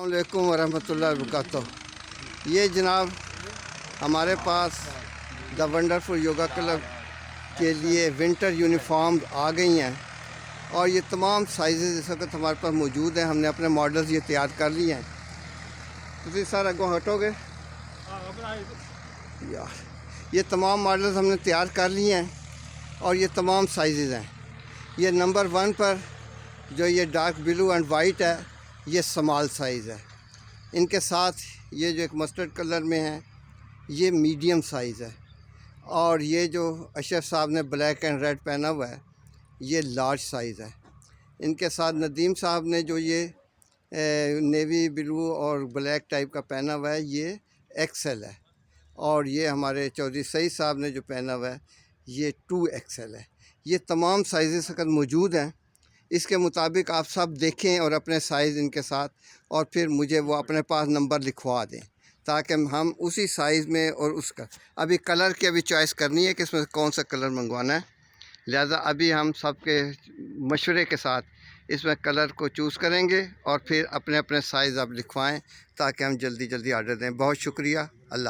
अस्सलामुअलैकुम वरहमतुल्लाहि वबरकातुहू। ये जनाब हमारे पास द वंडरफुल योगा क्लब के लिए विंटर यूनिफॉर्म आ गई हैं और ये तमाम साइज़ इस वक्त हमारे पास मौजूद हैं। हमने अपने मॉडल्स ये तैयार कर लिए हैं। तुम सर अगो हटोगे यार। ये तमाम मॉडल्स हमने तैयार कर लिए हैं और ये तमाम साइज़ हैं। ये नंबर 1 पर जो ये डार्क ब्लू एंड वाइट है, ये स्मॉल साइज़ है। इनके साथ ये जो एक मस्टर्ड कलर में है, ये मीडियम साइज़ है। और ये जो अशरफ साहब ने ब्लैक एंड रेड पहना हुआ है, ये लार्ज साइज़ है। इनके साथ नदीम साहब ने जो ये नेवी ब्लू और ब्लैक टाइप का पहना हुआ है, ये एक्सेल है। और ये हमारे चौधरी सईद साहब ने जो पहना हुआ है, ये 2XL है। ये तमाम साइज़ अगर मौजूद हैं। इसके मुताबिक आप सब देखें और अपने साइज़ इनके साथ, और फिर मुझे वो अपने पास नंबर लिखवा दें ताकि हम उसी साइज़ में और उसका अभी कलर की अभी चॉइस करनी है कि इसमें कौन सा कलर मंगवाना है। लिहाजा अभी हम सबके मशवरे के साथ इसमें कलर को चूज़ करेंगे और फिर अपने अपने साइज़ आप लिखवाएं ताकि हम जल्दी जल्दी आर्डर दें। बहुत शुक्रिया। अल्लाह।